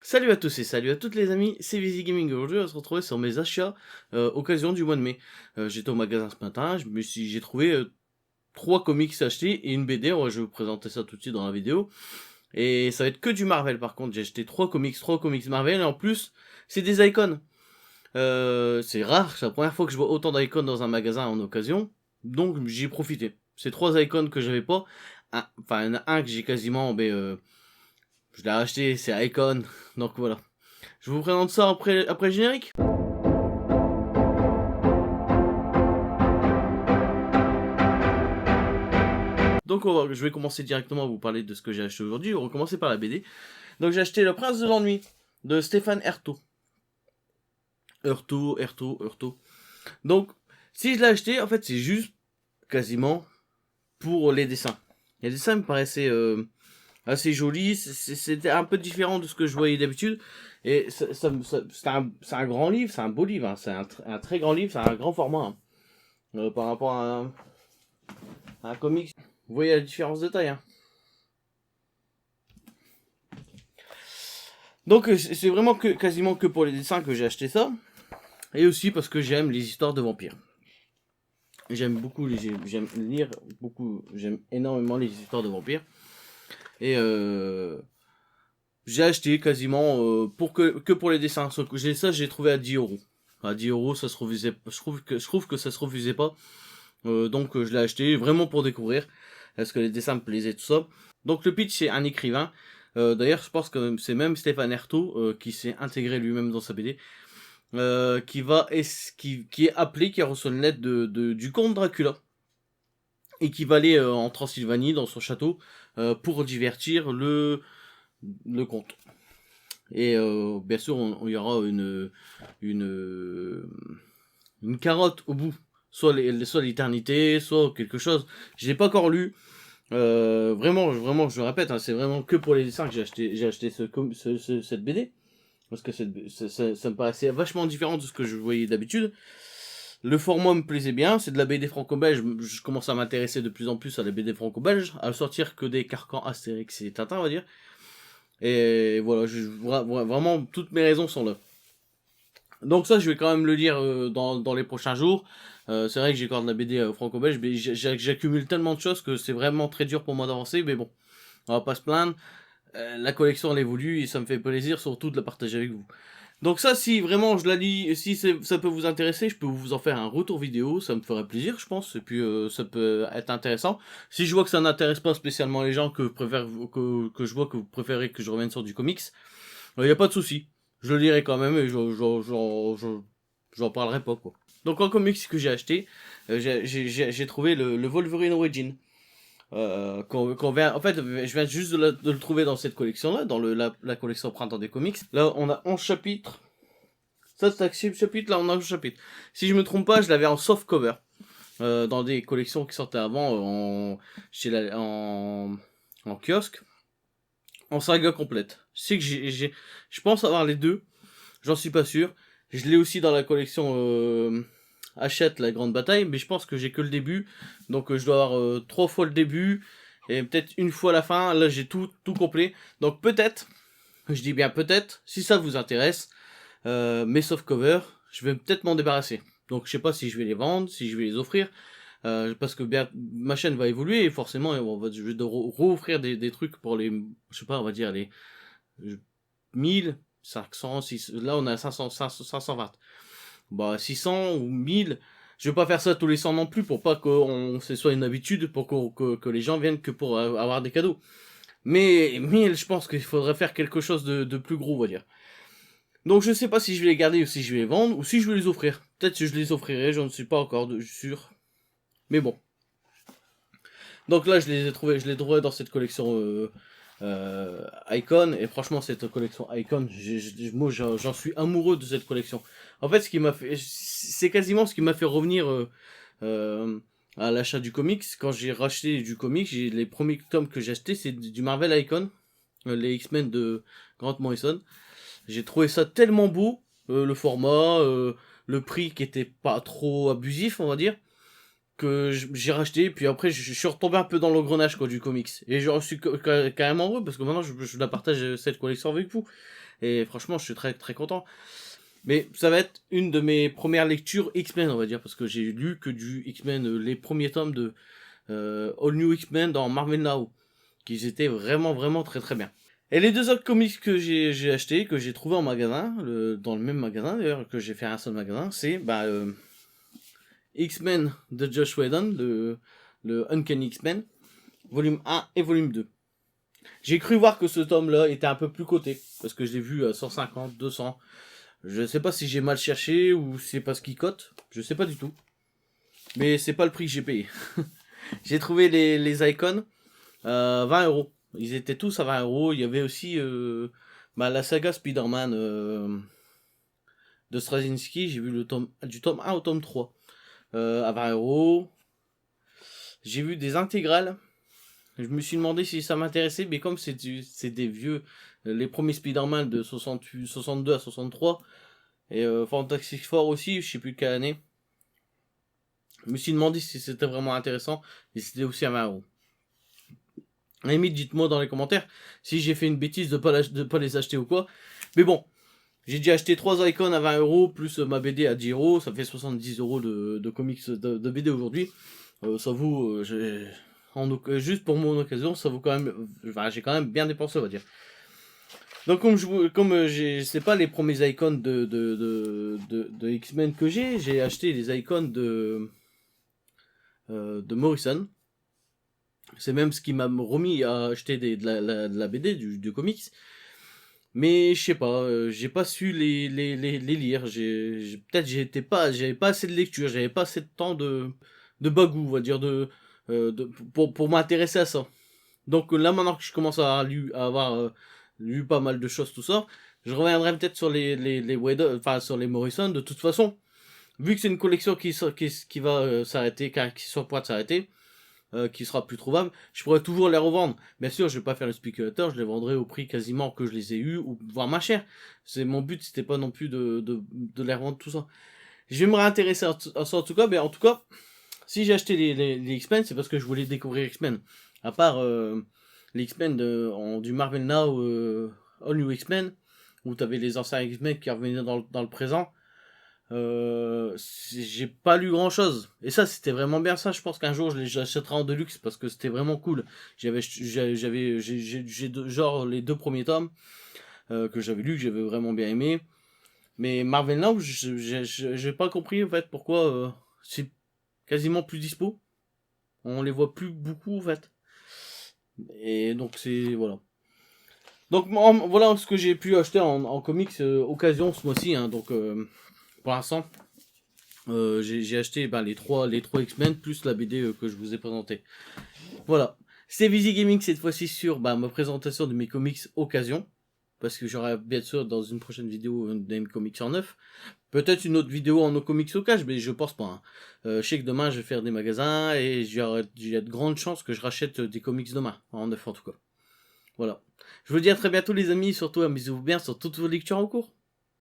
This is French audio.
Salut à tous et salut à toutes les amis, c'est Vizy Gaming. Aujourd'hui on va se retrouver sur mes achats occasion du mois de mai. J'étais au magasin ce matin, j'ai trouvé 3 comics achetés et une BD. Je vais vous présenter ça tout de suite dans la vidéo. Et ça va être que du Marvel par contre. J'ai acheté 3 comics Marvel et en plus c'est des icons. C'est rare, c'est la première fois que je vois autant d'icons dans un magasin en occasion. Donc j'y ai profité. C'est 3 icons que j'avais pas. Enfin il y en a un que j'ai quasiment, je l'ai acheté, c'est Icon. Donc voilà. Je vous présente ça après le générique. Donc je vais commencer directement à vous parler de ce que j'ai acheté aujourd'hui. On va commencer par la BD. Donc j'ai acheté Le Prince de l'Ennui de Stéphane Herto. Herto. Donc si je l'ai acheté, en fait c'est juste quasiment pour les dessins. Les dessins me paraissaient assez jolis. C'était un peu différent de ce que je voyais d'habitude. Et c'est un grand livre, c'est un beau livre. Hein. C'est un très grand livre, c'est un grand format. Hein. Par rapport à un comics. Vous voyez la différence de taille. Hein. Donc c'est vraiment quasiment que pour les dessins que j'ai acheté ça. Et aussi parce que j'aime les histoires de vampires. J'aime lire beaucoup, j'aime énormément les histoires de vampires. Et j'ai acheté quasiment que pour les dessins. Sauf que j'ai trouvé à 10 €. À 10 €, ça se refusait. Je trouve que ça se refusait pas. Donc je l'ai acheté vraiment pour découvrir. Est-ce que les dessins me plaisaient, tout ça. Donc le pitch, c'est un écrivain. D'ailleurs, je pense que c'est même Stéphane Herto qui s'est intégré lui-même dans sa BD. Qui est appelé, qui a reçu une lettre du comte Dracula. Et qui va aller en Transylvanie, dans son château, pour divertir le comte. Et bien sûr, il y aura une carotte au bout. Soit l'éternité, soit quelque chose. Je l'ai pas encore lu. Vraiment, je le répète, hein, c'est vraiment que pour les dessins que j'ai acheté cette BD. Parce que ça me paraissait vachement différent de ce que je voyais d'habitude. Le format me plaisait bien, c'est de la BD franco-belge, je commence à m'intéresser de plus en plus à la BD franco-belge, à sortir que des carcans Astérix et Tintin, on va dire. Et voilà, vraiment, toutes mes raisons sont là. Donc ça, je vais quand même le lire dans les prochains jours. C'est vrai que j'accorde la BD franco-belge, mais j'accumule tellement de choses que c'est vraiment très dur pour moi d'avancer, mais bon, on va pas se plaindre. La collection elle évolue et ça me fait plaisir surtout de la partager avec vous. Donc ça, si vraiment je la lis, si ça peut vous intéresser, je peux vous en faire un retour vidéo, ça me ferait plaisir, je pense, et puis ça peut être intéressant. Si je vois que ça n'intéresse pas spécialement les gens, que je vois que vous préférez que je revienne sur du comics, il n'y a pas de souci. Je le lirai quand même et j'en parlerai pas, quoi. Donc en comics que j'ai acheté, j'ai trouvé le Wolverine Origin. En fait, je viens juste de le trouver dans cette collection-là, dans la collection Printemps des comics. Là, on a 11 chapitres. Ça, c'est un chapitre, là, on a 11 chapitres. Si je me trompe pas, je l'avais en soft cover. Dans des collections qui sortaient avant, en kiosque. En saga complète. Je sais que je pense avoir les deux. J'en suis pas sûr. Je l'ai aussi dans la collection Hachette, la grande bataille, mais je pense que j'ai que le début. Donc je dois avoir 3 fois le début et peut-être une fois la fin. Là, j'ai tout complet. Donc peut-être, je dis bien peut-être, si ça vous intéresse, mes softcovers, je vais peut-être m'en débarrasser. Donc je sais pas si je vais les vendre, si je vais les offrir. Parce que bien, ma chaîne va évoluer et forcément je vais rouvrir des trucs pour les, je sais pas, on va dire les 1000, 500, là on a 520. Bah 600 ou 1000, je vais pas faire ça tous les 100 non plus pour pas que ce soit une habitude pour que les gens viennent que pour avoir des cadeaux. Mais 1000, je pense qu'il faudrait faire quelque chose de plus gros, on va dire. Donc je sais pas si je vais les garder ou si je vais les vendre ou si je vais les offrir. Peut-être que je les offrirai, je ne suis pas encore sûr. Mais bon. Donc là, je les trouvés dans cette collection Icon, et franchement, cette collection Icon, moi, j'en suis amoureux de cette collection. En fait, c'est quasiment ce qui m'a fait revenir à l'achat du comics. Quand j'ai racheté du comics, les premiers tomes que j'ai achetés, c'est du Marvel Icon, les X-Men de Grant Morrison. J'ai trouvé ça tellement beau, le format, le prix qui était pas trop abusif, on va dire, que j'ai racheté, puis après je suis retombé un peu dans l'engrenage quoi du comics. Et je suis carrément heureux parce que maintenant je la partage cette collection avec vous. Et franchement je suis très très content. Mais ça va être une de mes premières lectures X-Men on va dire, parce que j'ai lu que du X-Men, les premiers tomes de All New X-Men dans Marvel Now, qui étaient vraiment vraiment très très bien. Et les deux autres comics que j'ai acheté, que j'ai trouvé en magasin, dans le même magasin d'ailleurs, que j'ai fait un seul magasin, c'est X-Men de Josh Whedon, le Uncanny X-Men, volume 1 et volume 2. J'ai cru voir que ce tome-là était un peu plus coté, parce que je l'ai vu à 150, 200. Je sais pas si j'ai mal cherché ou c'est parce qu'il cote, je sais pas du tout. Mais c'est pas le prix que j'ai payé. J'ai trouvé les icons 20€. Ils étaient tous à 20€. Il y avait aussi la saga Spider-Man de Straczynski. J'ai vu du tome 1 au tome 3 à 20€. J'ai vu des intégrales. Je me suis demandé si ça m'intéressait, mais comme c'est des vieux, les premiers Spider-Man de 68, 62 à 63, et Fantastic Four aussi, je sais plus quelle année. Je me suis demandé si c'était vraiment intéressant, et c'était aussi à 20€. À la limite, dites-moi dans les commentaires si j'ai fait une bêtise de pas les acheter ou quoi. Mais bon, j'ai déjà acheté 3 icons à 20€, plus ma BD à 10€, ça fait 70€ de comics de BD aujourd'hui. Ça vaut, juste pour mon occasion, ça vaut quand même, j'ai quand même bien dépensé, on va dire. Donc c'est pas les premiers icons de X-Men que j'ai acheté les icons de Morrison. C'est même ce qui m'a remis à acheter de la BD, du comics. Mais je sais pas, j'ai pas su les lire. Peut-être j'avais pas assez de lecture, j'avais pas assez de temps de bagou, on va dire, pour m'intéresser à ça. Donc là, maintenant que je commence à avoir lu pas mal de choses, tout ça, je reviendrai peut-être sur sur les Morrison. De toute façon, vu que c'est une collection qui va s'arrêter, qui est sur le point de s'arrêter, qui sera plus trouvable, je pourrais toujours les revendre. Bien sûr, je vais pas faire le spéculateur, je les vendrai au prix quasiment que je les ai eu, ou voire moins cher. C'est mon but, c'était pas non plus de les revendre tout ça. Je vais me réintéresser à ça en tout cas, mais en tout cas, si j'ai acheté les X-Men, c'est parce que je voulais découvrir X-Men. À part les X-Men du Marvel Now, All New X-Men, où t'avais les anciens X-Men qui revenaient dans le présent. J'ai pas lu grand chose, et ça c'était vraiment bien. Ça, je pense qu'un jour je les achèterai en deluxe parce que c'était vraiment cool. J'ai genre les 2 premiers tomes que j'avais lu, que j'avais vraiment bien aimé. Mais Marvel Now, j'ai pas compris en fait pourquoi c'est quasiment plus dispo. On les voit plus beaucoup en fait. Et donc c'est voilà. Donc voilà ce que j'ai pu acheter en comics occasion ce mois-ci. Hein. Donc pour l'instant, j'ai acheté les trois X-Men plus la BD que je vous ai présenté. Voilà. C'est Visi Gaming cette fois-ci sur ma présentation de mes comics occasion. Parce que j'aurai bien sûr dans une prochaine vidéo des comics en neuf. Peut-être une autre vidéo en no comics au cash, mais je pense pas. Hein. Je sais que demain je vais faire des magasins et il y a de grandes chances que je rachète des comics demain, en neuf en tout cas. Voilà. Je vous dis à très bientôt les amis, surtout amusez-vous bien sur toutes vos lectures en cours.